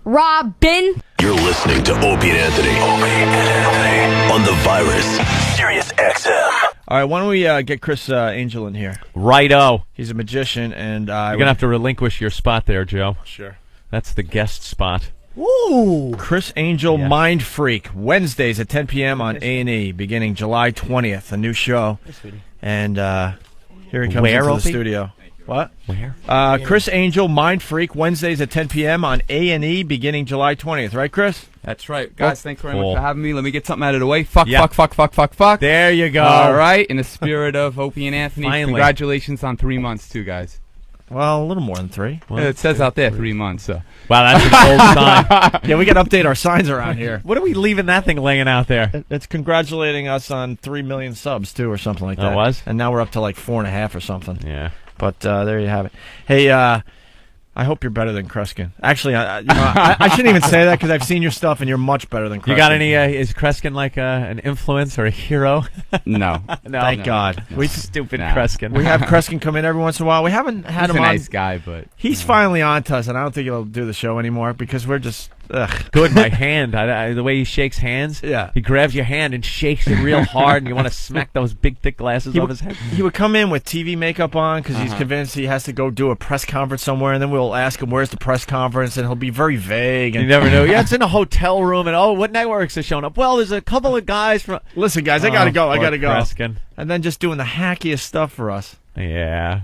Robin. You're listening to Opie and Anthony. On the virus, Sirius XM. All right, why don't we get Criss Angel in here? Righto. He's a magician, and You're going to have to relinquish your spot there, Joe. Sure. That's the guest spot. Ooh. Criss Angel Mind Freak, Wednesdays at 10 p.m. on A&E, beginning July 20th, a new show. And here he comes into the studio. What? Where? Criss Angel Mind Freak, Wednesdays at 10 p.m. on A&E, beginning July 20th. Right, Chris? That's right. Guys, thanks very much for having me. Let me get something out of the way. Fuck. There you go. All right. In the spirit of Opie and Anthony, Finally. congratulations on 3 months, too, guys. Well, a little more than 3. Yeah, it says out there 3 months. So. Wow, that's an old sign. Yeah, we got to update our signs around here. What are we leaving that thing laying out there? It's congratulating us on 3 million subs, too, or something like that. Oh, it was? And now we're up to like 4.5 or something. Yeah. But there you have it. Hey, I hope you're better than Kreskin. Actually, I shouldn't even say that because I've seen your stuff and you're much better than Kreskin. You got any? Is Kreskin like an influence or a hero? No. Thank God. No. We Stupid Kreskin. We have Kreskin come in every once in a while. We haven't had He's him a on. nice guy, but He's finally on to us, and I don't think he'll do the show anymore because we're just Good, my hand. The way he shakes hands. Yeah. He grabs your hand and shakes it real hard, and you want to smack those big, thick glasses off his head. He would come in with TV makeup on because he's convinced he has to go do a press conference somewhere, and then we'll ask him where's the press conference, and he'll be very vague. And You never know. Yeah, it's in a hotel room, and what networks are showing up? Well, there's a couple of guys from. Listen, guys, I gotta go. I gotta go. Kreskin. And then just doing the hackiest stuff for us. Yeah.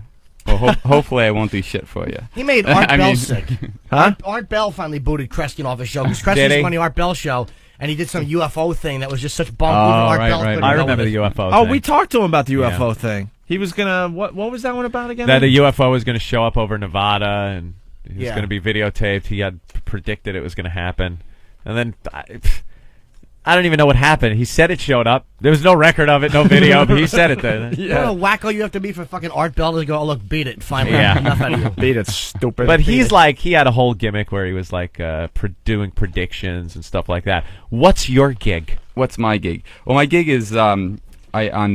well, hopefully I won't do shit for you. He made Art Bell sick. Huh? Art Bell finally booted Kreskin off his show because Did Kreskin he? was on the Art Bell show, and he did some UFO thing that was just such bump. Oh, right. I remember the UFO Oh, thing. we talked to him about the UFO thing. He was gonna. What was that one about again? That a UFO was going to show up over Nevada, and it was Yeah. going to be videotaped. He had predicted it was going to happen. And then I don't even know what happened. He said it showed up. There was no record of it, no video, but he said it then. What a wacko you have to be for fucking Art Bell to go, oh, look, beat it. Finally, Yeah. enough out of you. Beat it, stupid. But he's like, he had a whole gimmick where he was like doing predictions and stuff like that. What's your gig? What's my gig? Well, my gig is on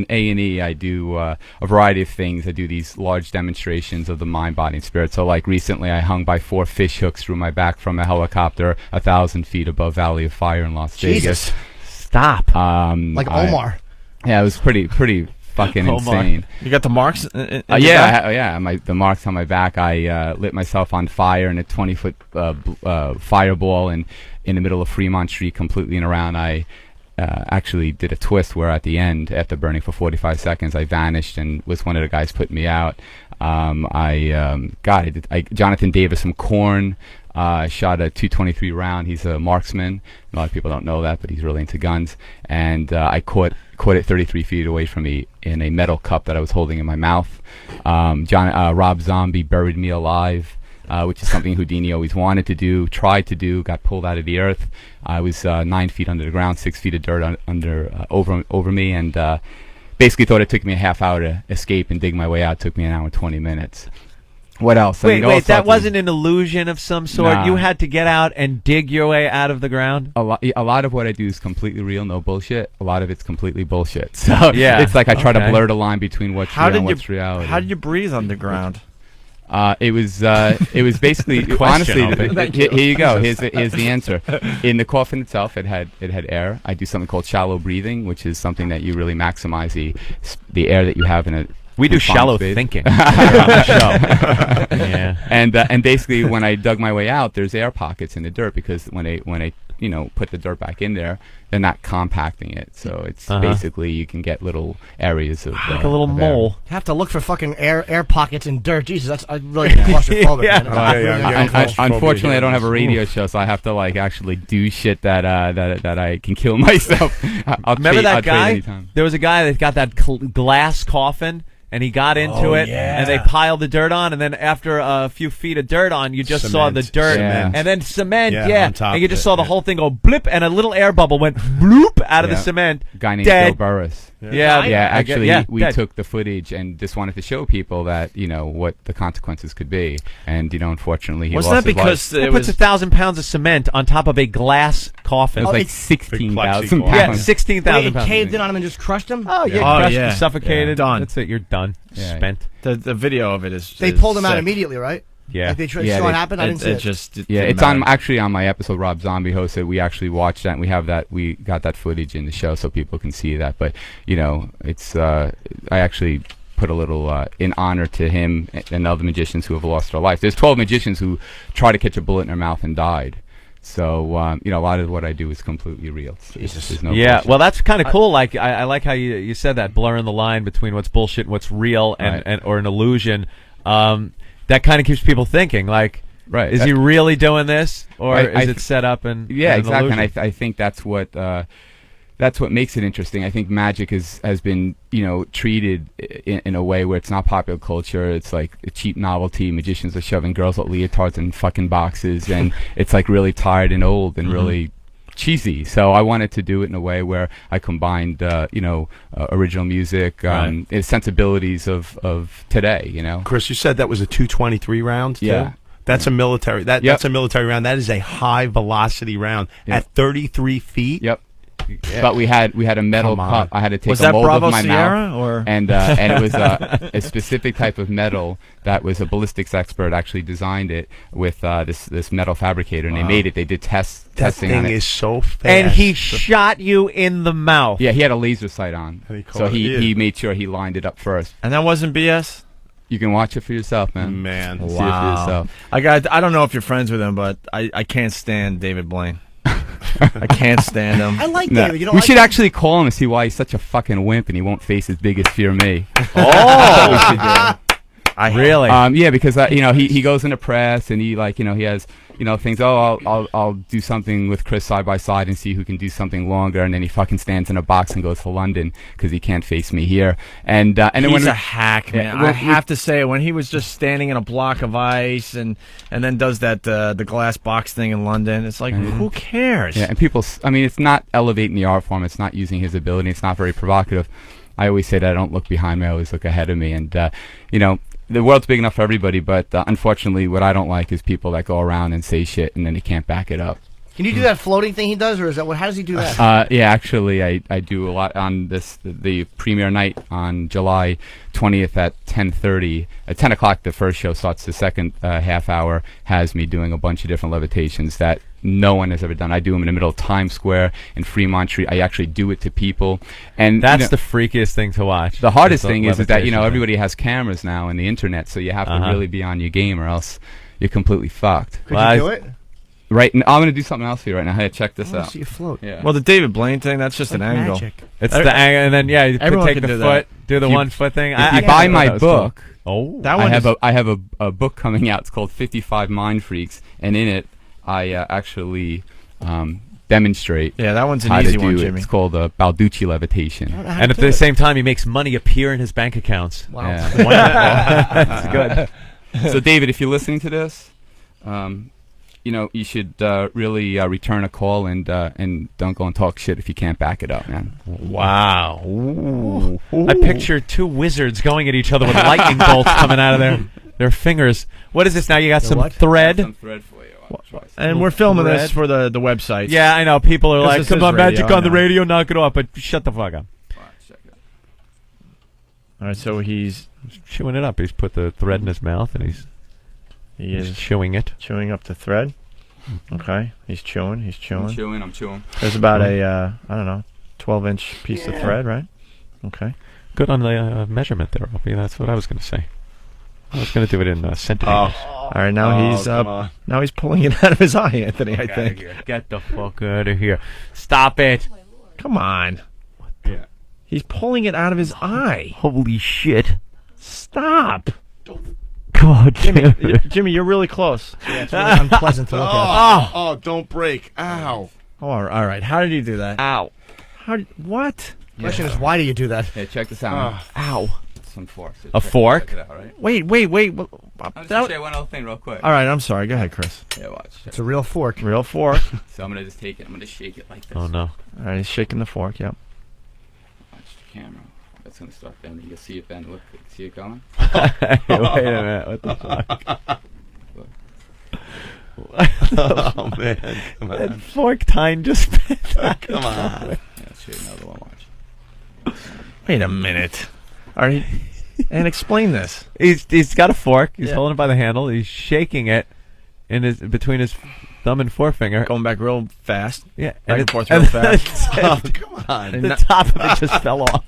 A&E. I do a variety of things. I do these large demonstrations of the mind, body, and spirit. So, like recently, I hung by 4 fish hooks through my back from a helicopter 1,000 feet above Valley of Fire in Las Jesus. Vegas. Stop. Like Omar. Yeah, it was pretty fucking insane. You got the marks? In your Yeah, back? the marks on my back. I lit myself on fire in a 20-foot fireball in the middle of Fremont Street, completely and around. I actually did a twist where at the end, after burning for 45 seconds, I vanished and was one of the guys putting me out. Jonathan Davis from Korn shot a .223 round. He's a marksman. A lot of people don't know that, but he's really into guns. And I caught it 33 feet away from me in a metal cup that I was holding in my mouth. Rob Zombie buried me alive, which is something Houdini always wanted to do, tried to do, got pulled out of the earth. I was 9 feet under the ground, 6 feet of dirt over me, and basically thought it took me a half hour to escape and dig my way out. It took me an hour and 20 minutes. What else? Wait, that wasn't an illusion of some sort? Nah. You had to get out and dig your way out of the ground? A lot of what I do is completely real, no bullshit. A lot of it's completely bullshit. So Yeah. it's like I try to blur the line between what's real and what's reality. How did you breathe underground? It was basically question, honestly. Here you go. Here's the answer. In the coffin itself, it had air. I do something called shallow breathing, which is something that you really maximize the air that you have in a. We do confined shallow space. thinking on the show. Yeah. And basically, when I dug my way out, there's air pockets in the dirt because when I put the dirt back in there, they're not compacting it. So it's basically you can get little areas of Like a little of air. mole. You have to look for fucking air pockets in dirt. Jesus, that's really claustrophobic. Yeah. Man. Unfortunately, I don't have a radio show, so I have to like actually do shit that I can kill myself. Remember that I'll trade guy? anytime. There was a guy that got that glass coffin, and he got into it, and they piled the dirt on, and then after a few feet of dirt on, you just saw the dirt, Cement. and then cement, on top and you of just it, saw the whole thing go blip, and a little air bubble went bloop out of the cement. A guy named Dead. Joe Burris. Yeah, Actually, we dead. took the footage and just wanted to show people that what the consequences could be, and unfortunately, he Wasn't lost that his life. because Who it puts was 1,000 pounds of cement on top of a glass coffin? It was like it's 16,000 plexiglass. pounds. Yeah, 16,000 Wait, it pounds. caved in on him and just crushed him? Oh, yeah, Oh, crushed, yeah. suffocated. Yeah. Done. That's it. You're done. Yeah. Spent. the video of it is? They is pulled him out sick. immediately, right? Yeah. Like they Yeah, saw it they- happen. I didn't see it. Yeah, didn't it's on matter. actually on my episode Rob Zombie hosted. We actually watched that, and we have that. We got that footage in the show so people can see that. But it's I actually put a little in honor to him and other magicians who have lost their life. There's 12 magicians who try to catch a bullet in their mouth and died. So a lot of what I do is completely real. There's no Yeah, bullshit. well, that's kind of cool. Like, I like how you said that, blurring the line between what's bullshit and what's real and or an illusion. That kind of keeps people thinking, like, Right. is he really doing this, or I is it set up and Yeah, an exactly. illusion? And I think that's what makes it interesting. I think magic has been treated in a way where it's not popular culture. It's like a cheap novelty. Magicians are shoving girls with leotards in fucking boxes, and it's like really tired and old and really cheesy. So I wanted to do it in a way where I combined original music, sensibilities of today. Chris, you said that was a 223 round. Too? Yeah. That's a military. That's a military round. That is a high velocity round at 33 feet. Yep. But we had a metal Come on. cup. I had to take Was a that mold Bravo of my Sierra, mouth, or and it was a specific type of metal that was a ballistics expert actually designed it with this metal fabricator, and they made it. They did That testing on thing it. is so fast. And he shot you in the mouth. Yeah, he had a laser sight on, And he so caught it. he made sure he lined it up first. and that wasn't BS. You can watch it for yourself, man. Man. See it for yourself. I don't know if you're friends with him, but I can't stand David Blaine. I can't stand him. I like No. David. We should actually call him and see why he's such a fucking wimp and he won't face his biggest fear, me. I Really? Yeah, because he goes into press and he he has things. I'll do something with Criss side by side and see who can do something longer, and then he fucking stands in a box and goes to London because he can't face me here. And then He's when a hack, man. well, I have to say, when he was just standing in a block of ice and then does that the glass box thing in London, it's like, who cares? yeah, and people, it's not elevating the art form. It's not using his ability. It's not very provocative. I always say that I don't look behind me. I always look ahead of me. And the world's big enough for everybody, but unfortunately, what I don't like is people that go around and say shit and then they can't back it up. Can you do that floating thing he does, or is that how does he do that? Yeah, actually, I do a lot on the premiere night on July 20th at 10:30. At 10 o'clock, the first show starts. The second half hour has me doing a bunch of different levitations that no one has ever done. I do them in the middle of Times Square in Fremont Street. I actually do it to people, and That's the freakiest thing to watch. the hardest Is thing is that levitation thing. everybody has cameras now and the internet, so you have to really be on your game, or else you're completely fucked. Could Well, you do it? Right, I'm going to do something else for you right now. Hey, check this I want out. to see you float. Yeah. Well, the David Blaine thing, that's just an angle. Magic. It's the angle, and then you Everyone take can the do foot, that. do the If you- 1 foot thing. If I you buy my thought that was book, cool. Oh, That one I have a book coming out. It's called 55 Mind Freaks, and in it, I actually demonstrate Yeah, that one's an how easy to one, do it. Jimmy. It's called Balducci levitation. and at the same time, he makes money appear in his bank accounts. Wow. Yeah. That's good. So, David, if you're listening to this, you should really return a call and don't go and talk shit if you can't back it up, man. Wow. Ooh. I picture two wizards going at each other with lightning bolts coming out of their fingers. What is this now? You got some what? thread? Some thread for you. And we're filming Thread. this for the website. Yeah, I know. People are This like, is come his on, magic radio, on the I know. radio, knock it off. But shut the fuck up. All right, so he's Chewing it up. He's put the thread in his mouth, and he's chewing it. chewing up the thread. Okay, he's chewing. I'm chewing. There's about a 12-inch piece of thread, right? Okay. Good on the measurement there, Opie. That's what I was going to say. I was going to do it in centimeters. All right, now he's pulling it out of his eye, Anthony. I think. Get the fuck out of here. Stop it. Come on. Yeah. He's pulling it out of his eye. Holy shit. Stop. Come on, Jimmy. Jimmy, you're really close. Yeah, it's really unpleasant to look at. Oh, don't break. Ow. Oh, all right. How did you do that? Ow. What? The question is, why do you do that? Hey, check this out. Ow. Some forks. A fork? Check it out, all right? Wait. I'm just gonna show you one other thing real quick. All right, I'm sorry. Go ahead, Chris. Yeah, watch. It's a real fork. Real fork. So I'm gonna just take it. I'm gonna shake it like this. Oh, no. All right, he's shaking the fork. Yep. Watch the camera. That's gonna start bending. You'll see it bend. Look, see it going? Wait a minute. What the fuck? Oh, man. Come That on. fork tine just Come on. Yeah, let's show you another one. Watch. Wait a minute. All right. And explain this. He's got a fork. He's holding it by the handle. He's shaking it between his thumb and forefinger. Going back real fast. Yeah. Back and forth real fast. Come on. The top of it just fell off.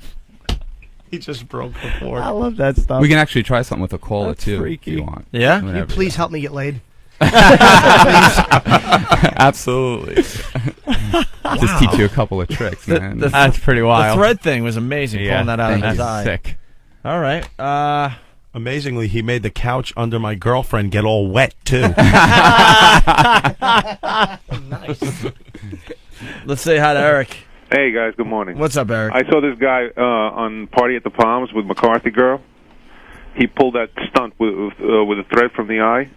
He just broke the fork. I love that stuff. We can actually try something with a cola That's too, freaky. if you want. Yeah? Can you Whatever. please help me get laid? Absolutely. Just teach you a couple of tricks, man. That's pretty The wild. thread thing was amazing, pulling that out of Thank his you. eye. Sick. All right. Amazingly, he made the couch under my girlfriend get all wet, too. Let's say hi to Eric. Hey guys, good morning. What's up, Eric? I saw this guy on Party at the Palms with McCarthy Girl. He pulled that stunt with a thread from the eye.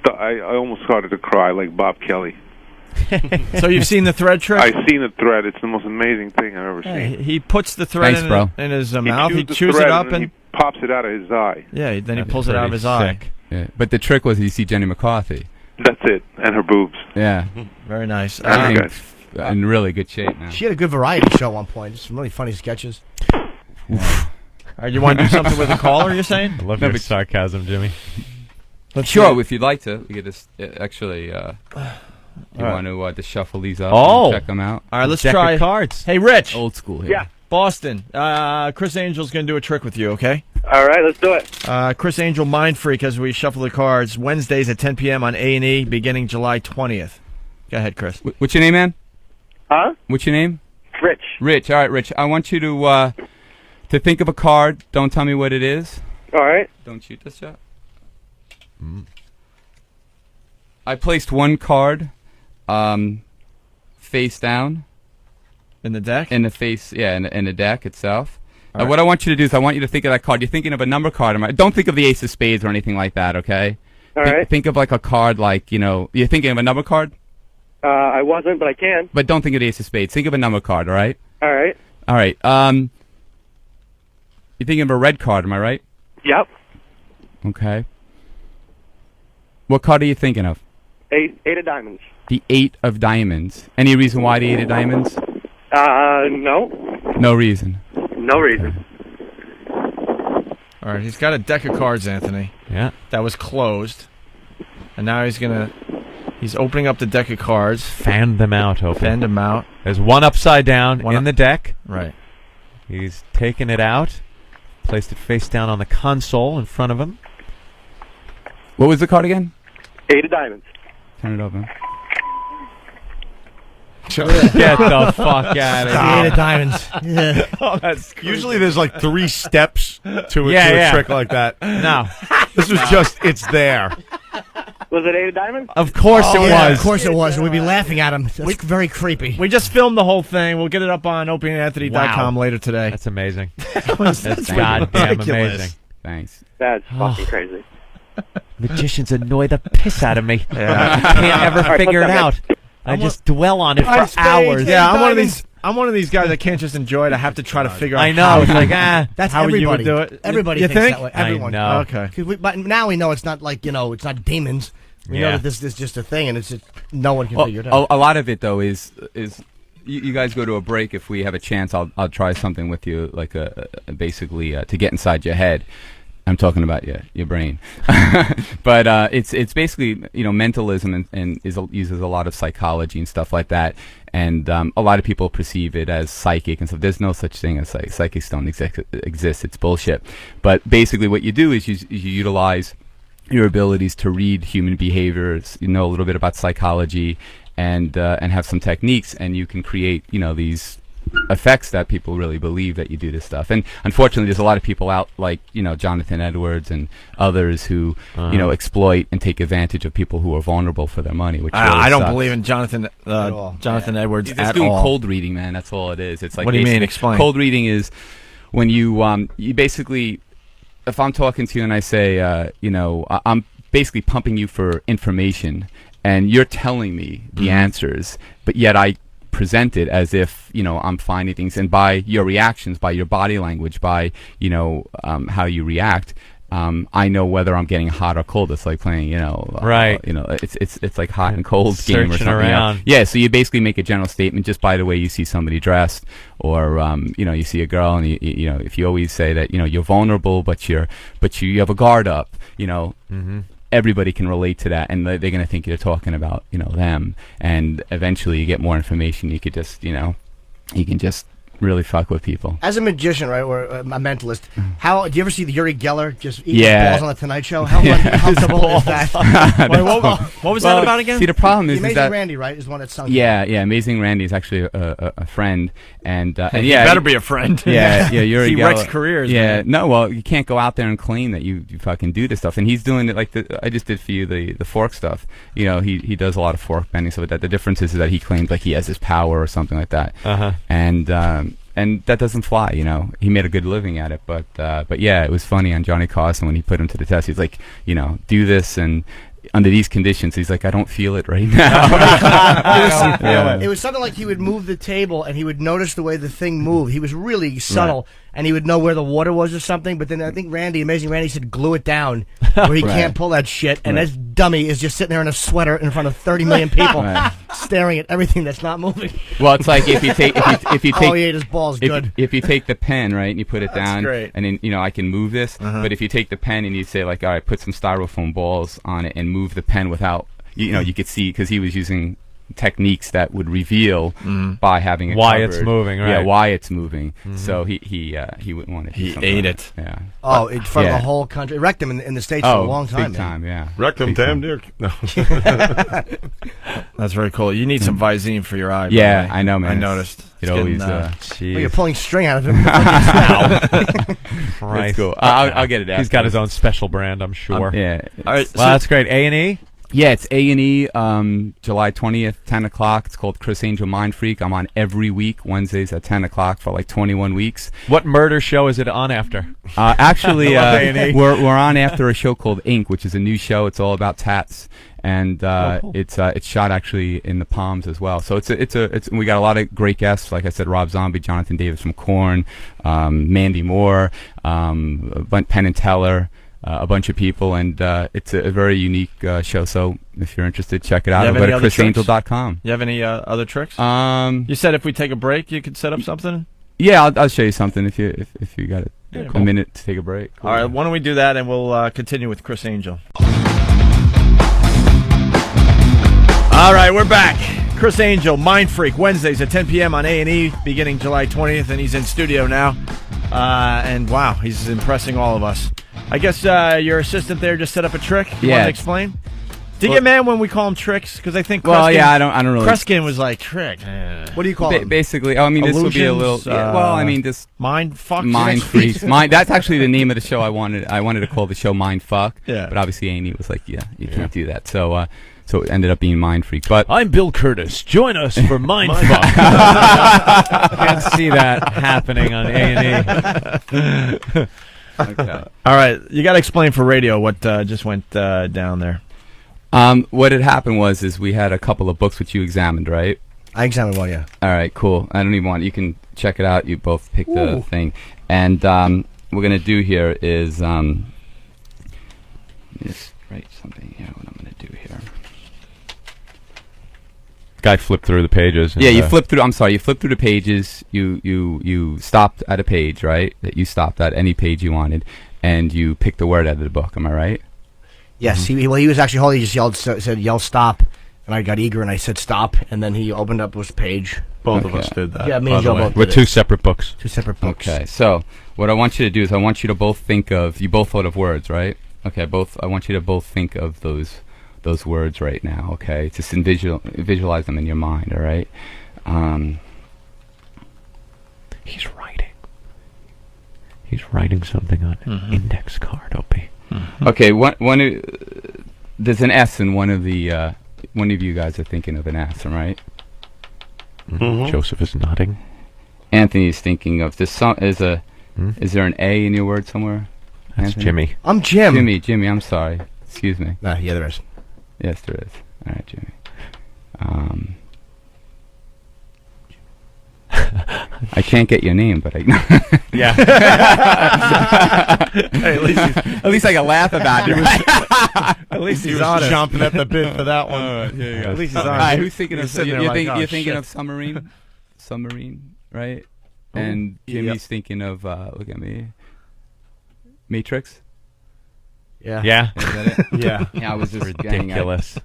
I almost started to cry like Bob Kelly. So you've seen the thread trick? I've seen the thread. It's the most amazing thing I've ever seen. He puts the thread Thanks, in his mouth. He the chews thread it up and and he pops it out of his eye. yeah, then he That's pulls it out of pretty his eye. sick. Yeah. But the trick was you see Jenny McCarthy. That's it. And her boobs. Yeah. Very nice. I I think think in really good shape now. She had a good variety show at one point. Some really funny sketches. You want to do something with the caller, you're saying? I love your sarcasm, Jimmy. Sure, if you'd like to, we could just actually. You want to just shuffle these up Oh. and check them out? All right, let's Deck try. of cards. Hey, Rich. Old school here. Yeah. Boston. Chris Angel's going to do a trick with you, okay? All right, let's do it. Chris Angel Mind Freak as we shuffle the cards. Wednesdays at 10 p.m. on A&E beginning July 20th. Go ahead, Chris. What's your name, man? Huh? What's your name? Rich. Rich. All right, Rich. I want you to think of a card. Don't tell me what it is. All right. Don't shoot this shot. I placed one card face down In the deck? in the face, in the deck itself. What I want you to do is I want you to think of that card. You're thinking of a number card. Don't think of the ace of spades or anything like that, okay? All right. Think of like a card like, you're thinking of a number card? I wasn't, but I can. But don't think of the ace of spades. Think of a number card, all right? All right. All right. You're thinking of a red card, am I right? Yep. Okay. What card are you thinking of? Eight of diamonds. The 8 of diamonds. Any reason why the 8 of diamonds? No. No reason. No reason. All right, he's got a deck of cards, Anthony. Yeah. That was closed. And now he's opening up the deck of cards. Fan them out, Opie. Fend them out. There's one upside down One in the deck. Right. He's taken it out, placed it face down on the console in front of him. What was the card again? 8 of diamonds. Turn it over. Get the fuck out of The here. 8 of diamonds. Yeah. Oh, that's Usually there's like 3 steps to Yeah. a trick like that. No. This was just, it's there. Was it 8 of diamonds? Of course it Yeah, was. Of course it was. And we'd be laughing at him. That's very creepy. We just filmed the whole thing. We'll get it up on opieandanthony.com later today. That's amazing. That's That's goddamn ridiculous. amazing. Thanks. That's fucking crazy. Magicians annoy the piss out of me. Yeah. I can't ever right, figure put it that out. I just dwell on it for hours. Yeah, I'm one of these guys that can't just enjoy it. I have to try to figure out I know. It's like, That's how you would everybody. do it. Everybody You thinks think? that way. I Everyone. know. Okay. But now we know it's not like, it's not demons. We know Yeah. that this is just a thing, and it's just, no one can Well, figure it out. a lot of it though is you guys go to a break. If we have a chance, I'll try something with you, like basically to get inside your head. I'm talking about your brain, but it's basically mentalism and uses a lot of psychology and stuff like that. And a lot of people perceive it as psychic and stuff. There's no such thing as psychics don't exist. It's bullshit. But basically, what you do is you utilize your abilities to read human behaviors, a little bit about psychology, and have some techniques, and you can create these effects that people really believe that you do this stuff. And unfortunately, there's a lot of people out like Jonathan Edwards and others who exploit and take advantage of people who are vulnerable for their money. Which really I don't sucks. believe in Jonathan Edwards He's at doing all. cold reading, man. That's all it is. It's like, What do you mean? basically- Explain. Cold reading is when you basically, if I'm talking to you and I say, I'm basically pumping you for information, and you're telling me the answers, but yet I present it as if I'm finding things, and by your reactions, by your body language, by how you react, I know whether I'm getting hot or cold. It's like playing, Right. It's like hot and cold game or Searching something. around. Yeah, so you basically make a general statement just by the way you see somebody dressed, or you see a girl, and if you always say that you're vulnerable, but you have a guard up, everybody can relate to that, and they're going to think you're talking about them, and eventually you get more information. You could just you can just really fuck with people. As a magician, right, or a mentalist, how do you ever see the Yuri Geller just eating balls on the Tonight Show? How uncomfortable is that? What was that about again? See, the problem is, the Amazing that Randy, right, is one that sung. Yeah, Amazing Randy is actually a friend, and he better be a friend. Yeah, Yuri he Geller. wrecks careers. Yeah, man. no, well, you can't go out there and claim that you fucking do this stuff, and he's doing it like I just did for you the fork stuff. He does a lot of fork bending stuff like that. The difference is that he claims like he has his power or something like that, and that doesn't fly. He made a good living at it, but yeah, it was funny on Johnny Carson when he put him to the test. He's like, do this, and under these conditions, he's like, I don't feel it right now. It was something like he would move the table and he would notice the way the thing moved. He was really subtle, and he would know where the water was or something. But then I think Amazing Randy said, glue it down, where he can't pull that shit. And this dummy is just sitting there in a sweater in front of 30 million people, staring at everything that's not moving. Well, it's like if you take oh, he ate his balls. Good. If you take the pen, right, and you put it down, great. and then I can move this. But if you take the pen and you say like, all right, put some styrofoam balls on it and move the pen without, you could see, because he was using techniques that would reveal by having it why covered. It's moving, right? Yeah, why it's moving. So he wouldn't want to. He ate like it. Yeah. Oh, in front of the whole country. It wrecked him in the States for a long time. Big time, yeah. Wrecked them, damn near. No. That's very cool. You need some Visine for your eye. Yeah, I know, man. I noticed. It always. Well, you're pulling string out of him. That's cool. I'll get it out. He's got his own special brand, I'm sure. Yeah. All right. Well, that's great. A&E? Yeah, it's A&E, July 20th, 10 o'clock. It's called Criss Angel Mind Freak. I'm on every week, Wednesdays at 10 o'clock for like 21 weeks. What murder show is it on after? Actually, we're on after a show called Ink, which is a new show. It's all about tats. And cool. it's shot actually in the Palms as well. So it's we got a lot of great guests. Like I said, Rob Zombie, Jonathan Davis from Korn, Mandy Moore, Penn and Teller, a bunch of people, and it's a very unique show. So if you're interested, check it out. Go to ChrissAngel.com. You have any other tricks? You said if we take a break, you could set up something. Yeah, I'll show you something if you got cool. a minute to take a break. Cool. All right, why don't we do that, and we'll continue with Criss Angel. All right, we're back. Criss Angel, Mind Freak, Wednesdays at 10 p.m. on A&E, beginning July 20th, and he's in studio now. And wow, he's impressing all of us. I guess your assistant there just set up a trick. You want to explain? Do you get mad when we call him tricks? Because I think I don't really. Kreskin was like, trick. What do you call him? Basically, this would be a little. This Mind Fuck. Mind Freaks. That's actually the name of the show I wanted. I wanted to call the show Mind Fuck. Yeah. But obviously, A&E was like, you can't do that. So it ended up being Mind Freak. But I'm Bill Curtis. Join us for Mind Fuck. Can't see that happening on A&E. Okay. All right, you got to explain for radio what just went down there. What had happened is we had a couple of books which you examined, right? I examined one, yeah. All right, cool. I don't even want. You can check it out. You both picked the thing, and what we're gonna do here is just write something here. What I'm gonna do here. Guy flipped through the pages. Yeah, you flipped through. I'm sorry, you flipped through the pages. You stopped at a page, right? That you stopped at any page you wanted, and you picked a word out of the book. Am I right? Yes. He was actually holding. He just said yell stop, and I got eager and I said stop, and then he opened up his page. Both of us did that. Yeah, me and Joe both. With two separate books. Two separate books. Okay. So what I want you to do is I want you to both think of. You both thought of words, right? Okay. I want you to both think of those words right now. Okay. Just visualize them in your mind. All right. He's writing. He's writing something on an index card, Opie. Okay, there's an S in one of the one of you guys are thinking of an S, right? Joseph is nodding. Anthony's thinking of this. Is there an A in your word somewhere? That's Anthony? Jimmy. I'm Jim. Jimmy. I'm sorry. Excuse me. Yeah, there is. Yes, there is. All right, Jimmy. I can't get your name, but I. Yeah. Hey, at least I can laugh about it. at least He was jumping at the bit for that one. At least he's on. All right, who's thinking of? sitting there like, oh, you're thinking shit. of submarine, right? And Jimmy's thinking of. Look at me. Matrix. Yeah. Yeah. Is that it? Yeah. Yeah, I was just Ridiculous.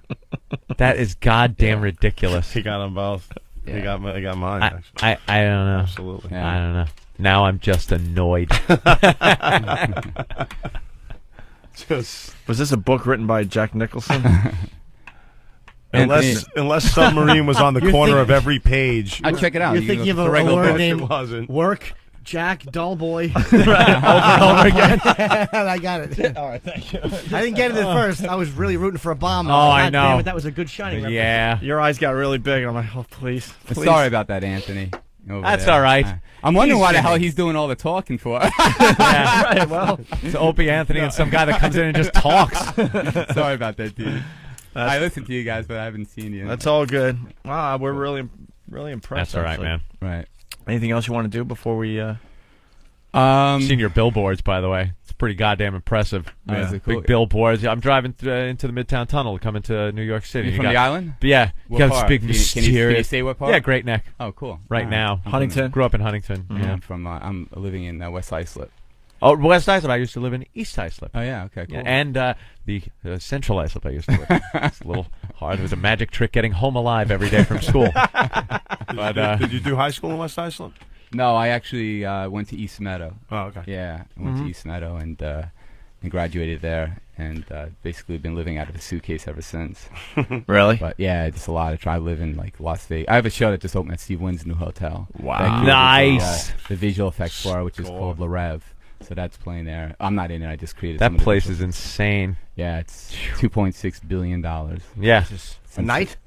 That is goddamn ridiculous. He got them both. Yeah. He got mine, actually. I don't know. Absolutely. Yeah. I don't know. Now I'm just annoyed. Just Was this a book written by Jack Nicholson? unless submarine was on the corner of every page. I'll check it out. You're You can thinking of look a at the regular word book. named It wasn't. Work, Jack, Dull Boy. Over and over again. I got it. All right, thank you. I didn't get it at first. I was really rooting for a bomb. Oh, I God know. Damn it, that was a good shining. reference. Yeah. Your eyes got really big. I'm like, oh, please. Sorry about that, Anthony. over That's there. all right. I'm wondering He's why the Jimmy. hell he's doing all the talking for. Yeah. Right, well, It's Opie Anthony and some guy that comes in and just talks. Sorry about that, dude. I listen to you guys, but I haven't seen you. that's all good. Wow, we're really impressed. That's all right, actually. man. right. Anything else you want to do before we? Seen your billboards, by the way. It's pretty goddamn impressive. Oh, is it cool? Big billboards. I'm driving into the Midtown Tunnel to come into New York City. You You from got- the island? Yeah. What You got this part? big Can you say mysterious. what part? Yeah, Great Neck. Oh, cool. Right All now. Huntington. Grew up in Huntington. Yeah, Yeah. I'm from. I'm living in West Islip. Oh, West Islip. I used to live in East Islip. Oh yeah. Okay. Cool. Yeah, and the Central Islip I used to live. It's a little hard. It was a magic trick getting home alive every day from school. But Did you do high school in West Iceland? No, I actually went to East Meadow. Oh, okay. Yeah, I went to East Meadow and graduated there, and basically been living out of a suitcase ever since. Really? But yeah, just a lot. I try to live in like Las Vegas. I have a show that just opened at Steve Wynn's new hotel. Wow. That created Nice. The visual effects bar, which is Cool. called La Rev. So that's playing there. I'm not in it. I just created that some of the place visuals. is insane. Yeah, it's $2.6 billion. Yeah. A night?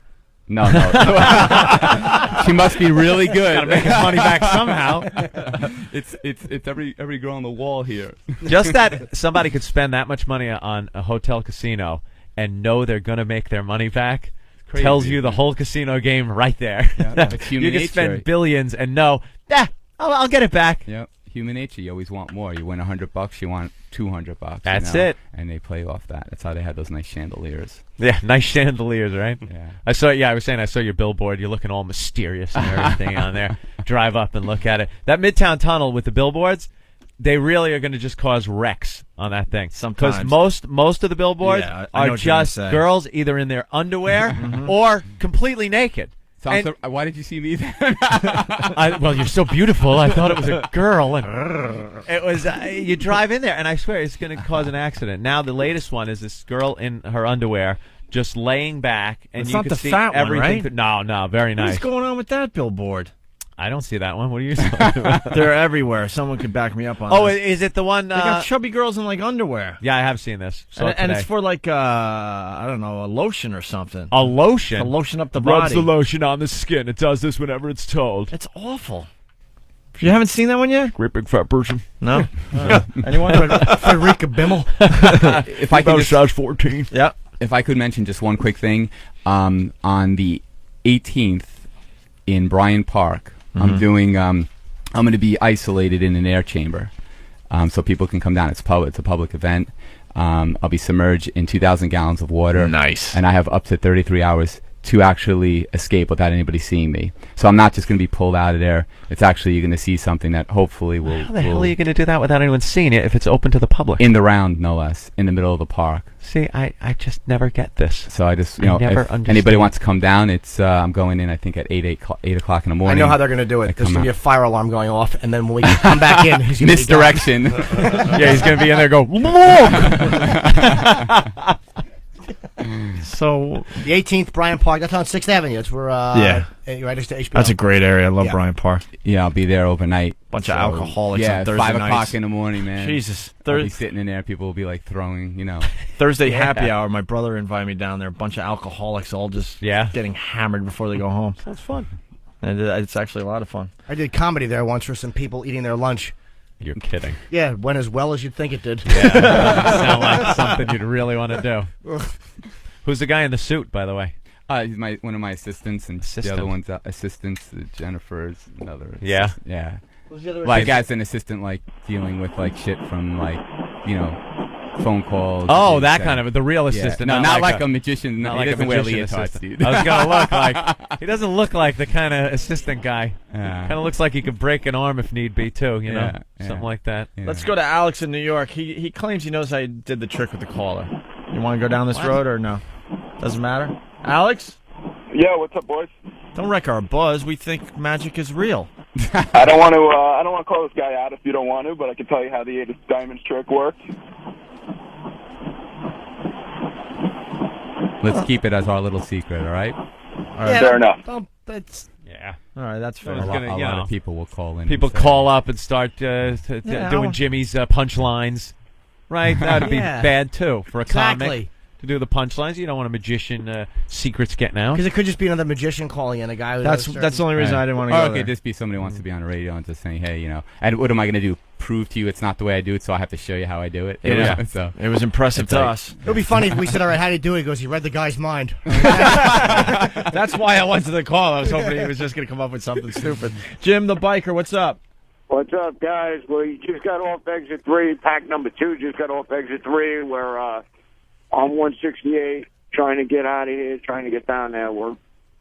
No. She must be really good. Gotta make his money back somehow. It's every girl on the wall here. Just that somebody could spend that much money on a hotel casino and know they're going to make their money back Crazy. tells you the whole casino game right there. Yeah, it's human you can nature. spend billions and know, I'll get it back. Yep. Human nature. You always want more. You win $100, you want $200. That's you know? it. And they play off that. That's how they had those nice chandeliers. Yeah, nice chandeliers, right? Yeah. I was saying I saw your billboard. You're looking all mysterious and everything on there. Drive up and look at it. That Midtown Tunnel with the billboards, they really are going to just cause wrecks on that thing. Sometimes. Because most of the billboards Yeah, I know are what you're gonna just say. girls either in their underwear or completely naked. So And- why did you see me there? Well, you're so beautiful. I thought it was a girl, and it was. You drive in there, and I swear it's going to cause an accident. Now, the latest one is this girl in her underwear, just laying back, and It's you not can the see fat one, everything. right? No, very nice. What's going on with that billboard? I don't see that one. What are you talking about? They're everywhere. Someone could back me up on. Oh, this. is it the one? They got chubby girls in like underwear. Yeah, I have seen this. So And it's for like I don't know, a lotion or something. a lotion. To lotion up the Rubs body. the lotion on the skin. It does this whenever it's told. It's awful. You haven't seen that one yet? Great big fat person. No. Anyone? Frederica Bimmel. If I could just, size 14. Yeah. if I could mention just one quick thing, on the 18th in Bryant Park, I'm doing. I'm going to be isolated in an air chamber, so people can come down. It's a public event. I'll be submerged in 2,000 gallons of water. Nice. And I have up to 33 hours to actually escape without anybody seeing me. So I'm not just going to be pulled out of there. It's actually, you're going to see something that hopefully will... How the hell are you going to do that without anyone seeing it if it's open to the public? In the round, no less, in the middle of the park. See, I just never get this. So I just, I never if understand. anybody wants to come down, it's I'm going in, I think, at 8 o'clock in the I morning. know how they're going to do I it. There's come going to be a out. fire alarm going off, and then when we come back in, he's gonna be gone. Misdirection. Yeah, he's going to be in there go, So The 18th, Bryant Park. That's on 6th Avenue. It's where, right next to HBO. that's a great area. I love Yeah. Bryant Park. Yeah, I'll be there overnight. Bunch of alcoholics Yeah, on Thursday 5 nights. o'clock in the morning, man. Jesus. I'll be sitting in there. People will be like throwing, Thursday happy hour. My brother invited me down there. A bunch of alcoholics all just getting hammered before they go home. Sounds fun. And it's actually a lot of fun. I did comedy there once for some people eating their lunch. You're kidding. Yeah, it went as well as you'd think it did. Yeah, sound like something you'd really want to do. Who's the guy in the suit, by the way? He's one of my assistants, and the other one's assistants. Jennifer's another. Yeah. Yeah. Who's the other Like as an assistant, like dealing with like shit from like phone calls. Oh, that kind of the real assistant. Yeah. No, not like a a magician. Not He like a doesn't wear magician leotards, assistant. dude. I was gonna look like he doesn't look like the kind of assistant guy. Yeah. Kind of looks like he could break an arm if need be too. You know, Yeah. something like that. Yeah. Let's go to Alex in New York. He claims he knows I did the trick with the caller. You want to go down this road or no? Doesn't matter. Alex? Yeah, what's up, boys? Don't wreck our buzz. We think magic is real. I don't want to call this guy out if you don't want to, but I can tell you how the 8 of diamonds trick worked. Let's keep it as our little secret, all right? Yeah, Fair enough. That's Yeah. All right, that's fair. It's A gonna, lot you know, of people will call in. People and say, call up and start doing I'll- Jimmy's punchlines. Right? That'd be Yeah. bad too for a exactly. comic to do the punchlines. You don't want a magician secrets getting out. because it could just be another magician calling in a guy. Who That's knows the only reason I didn't want to go okay, there. just be somebody who wants to be on the radio and just saying, hey, and what am I going to do? Prove to you it's not the way I do it, so I have to show you how I do it. Yeah. So It was impressive to us. It would be funny if we said, "All right, how do you do it?" He goes, "He read the guy's mind." That's why I went to the call. I was hoping he was just going to come up with something stupid. Jim the biker, what's up? What's up, guys? Well, you just got off exit 3. Pack number 2 just got off exit 3. We're on 168, trying to get out of here, trying to get down there.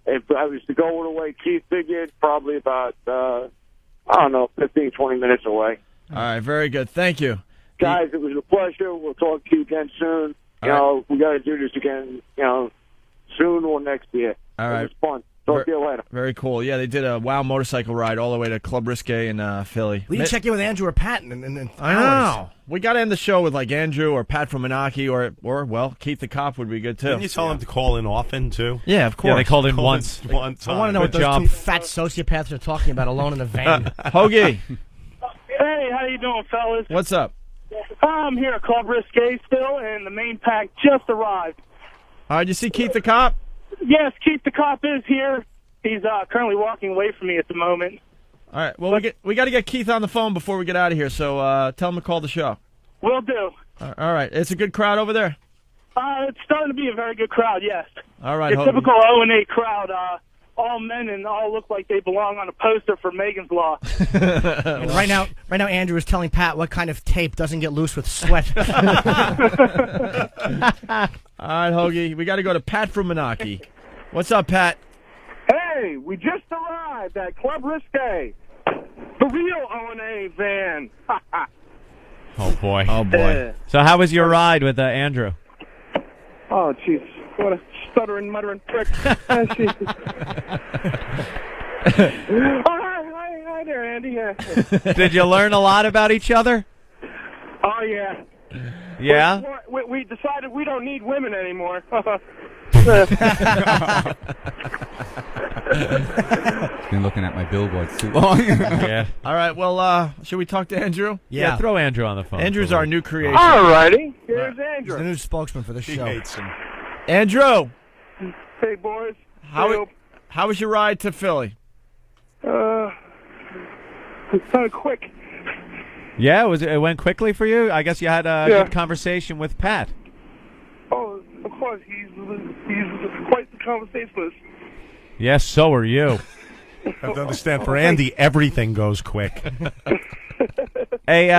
If I was to go all the way, Keith figured probably about, 15, 20 minutes away. All right, very good. Thank you. Guys, it was a pleasure. We'll talk to you again soon. We got to do this again, soon or next year. All right. It was fun. Talk to you later. Very cool. Yeah, they did a WOW motorcycle ride all the way to Club Risque in Philly. We didn't check in with Andrew or Patton in I know. We got to end the show with like Andrew or Pat from Menaki or well, Keith the Cop would be good too. Didn't you tell him to call in often too? Yeah, of course. Yeah, they called in Called once. in one time. I want to know what Good those job. two fat sociopaths are talking about alone in a van. Hoagie, Hey, how you doing, fellas? what's up? I'm here at Club Risque still, and the main pack just arrived. All right, you see Keith the Cop? Yes, Keith the Cop is here. He's currently walking away from me at the moment. All right. Well, we got to get Keith on the phone before we get out of here. So tell him to call the show. Will do. All right. It's a good crowd over there. It's starting to be a very good crowd, yes. All right. Your Hoagie. typical 0-8 crowd. All men and all look like they belong on a poster for Megan's Law. And right now, Andrew is telling Pat what kind of tape doesn't get loose with sweat. All right, Hoagie. We got to go to Pat from Menaki. What's up, Pat? Hey, we just arrived at Club Risque. The real O&A van. Oh boy. Oh boy. So how was your ride with Andrew? Oh, jeez. What a stuttering, muttering prick. Oh, Jesus. Hi there, Andy. Did you learn a lot about each other? Oh, yeah. Yeah. We decided we don't need women anymore. been looking at my billboards too long. Yeah. All right. Well, should we talk to Andrew? Yeah. Throw Andrew on the phone. Andrew's our new creation. All righty. Here's He's Andrew. the new spokesman for the He show. hates him. Andrew, Hey, boys. how was your ride to Philly? It's kind of quick. Yeah. It went quickly for you? I guess you had a Yeah. good conversation with Pat. Oh, of course. He's quite the conversationalist. Yes. So are you. I have to understand. For Andy, everything goes quick. Hey,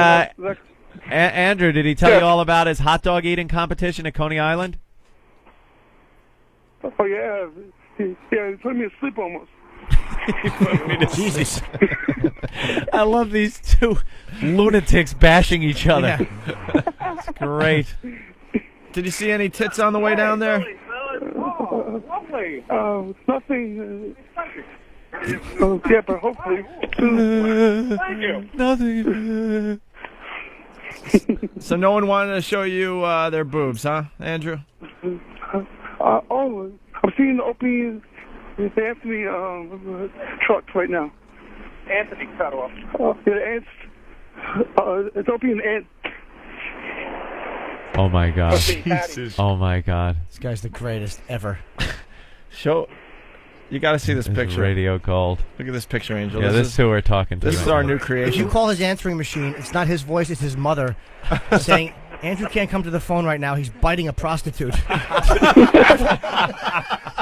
Andrew, did he tell you all about his hot dog eating competition at Coney Island? Oh, yeah. He put me asleep almost. Jesus. I love these two lunatics bashing each other. It's great. Did you see any tits on the way down there? Lovely. Nothing. Yeah, but hopefully. Thank you. Nothing. So no one wanted to show you their boobs, huh, Andrew? I'm seeing the Opie Anthony trucks right now. Anthony cut off. Yeah, it's Opie and Ant. Oh my God. Jesus. Oh my God. This guy's the greatest ever. You got to see this This is picture. radio gold. Look at this picture, Angel. Yeah, this is who we're talking to. This is our new If you creation. call his answering machine, it's not his voice, it's his mother saying, Andrew can't come to the phone right now. He's biting a prostitute.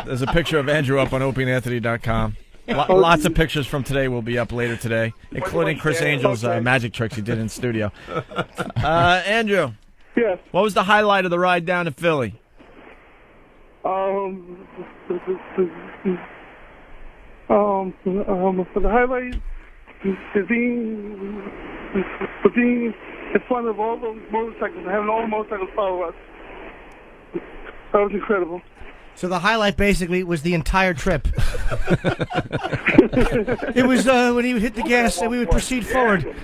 There's a picture of Andrew up on opieandanthony.com. Lots of pictures from today will be up later today, including Criss Angel's magic tricks he did in studio. Andrew. Yes. What was the highlight of the ride down to Philly? For the highlight is being in front of all those motorcycles and having all the motorcycles follow us. That was incredible. So the highlight basically was the entire trip. It was when he would hit the gas and we would proceed forward.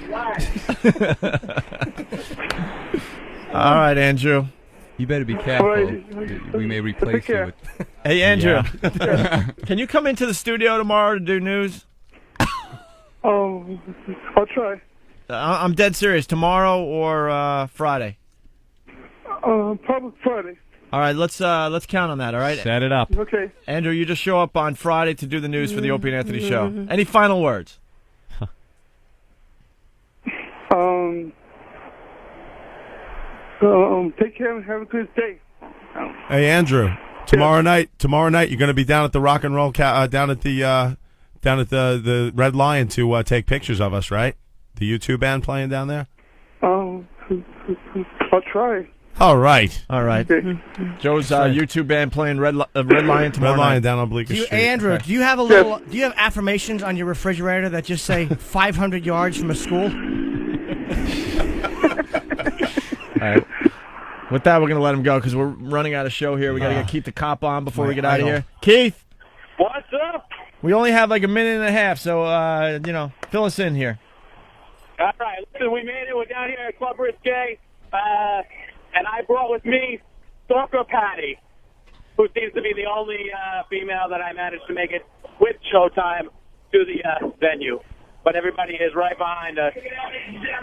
All right, Andrew. You better be careful. Right. We may replace you with... Hey, Andrew. Can you come into the studio tomorrow to do news? I'll try. I'm dead serious. Tomorrow or Friday? Probably Friday. All right, let's count on that, all right? Set it up. Okay. Andrew, you just show up on Friday to do the news for the Opie and Anthony show. Any final words? Take care and have a good day. Hey, Andrew. Tomorrow night, you're going to be down at the Rock and Roll down at the Red Lion to take pictures of us, right? The U2 band playing down there. I'll try. All right. Okay. Joe's YouTube band playing Red Lion tomorrow Red Lion night. down on Bleecker Street. Hey, Andrew, do you have do you have affirmations on your refrigerator that just say 500 yards from a school? All right. With that, we're going to let him go because we're running out of show here. We got to get Keith the cop on before we get out of here. Keith, What's up? we only have like a minute and a half, so fill us in here. All right. Listen, we made it. We're down here at Club Risque, and I brought with me Stalker Patty, who seems to be the only female that I managed to make it with Showtime to the venue. But everybody is right behind us.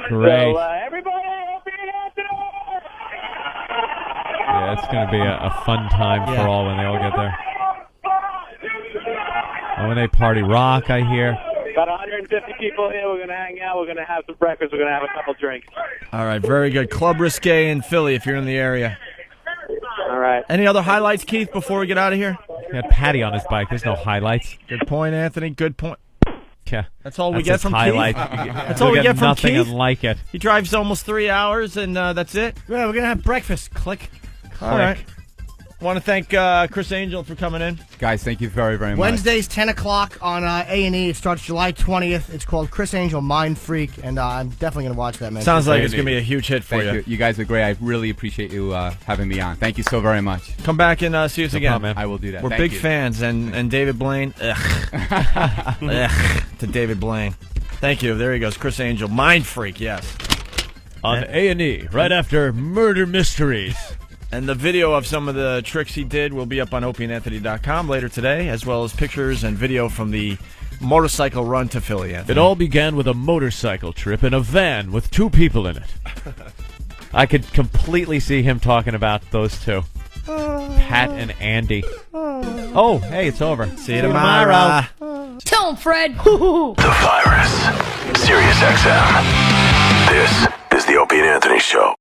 Great. So, everybody, Opie and Anthony! Yeah, it's going to be a fun time for all when they all get there. Oh, when they party rock, I hear. About 150 people here. We're going to hang out. We're going to have some breakfast. We're going to have a couple drinks. All right, very good. Club Risque in Philly if you're in the area. All right. Any other highlights, Keith, before we get out of here? He had Patty on his bike. There's no highlights. Good point, Anthony. Good point. Yeah. That's all we get from highlight. Keith. That's all we get from nothing Keith. Unlike it. He drives almost 3 hours, and that's it. Yeah, we're going to have breakfast. Click. All right. Want to thank Criss Angel for coming in. Guys, thank you very, very much. Wednesdays, 10 o'clock on A&E. It starts July 20th. It's called Criss Angel Mind Freak, and I'm definitely going to watch that, man. Sounds like it's going to be a huge hit for Thank you. You guys are great. I really appreciate you having me on. Thank you so very much. Come back and see us No again. problem, man. I will do that. We're Thank big you. fans, and David Blaine. To David Blaine. Thank you. There he goes. Criss Angel. Mind Freak, yes. On A&E, right after Murder Mysteries. And the video of some of the tricks he did will be up on opieandanthony.com later today, as well as pictures and video from the motorcycle run to Philly. Anthony. It all began with a motorcycle trip in a van with 2 people in it. I could completely see him talking about those two. Pat and Andy. Oh, hey, it's over. See you tomorrow. Tell him, Fred. The Virus. Sirius XM. This is the Opie and Anthony Show.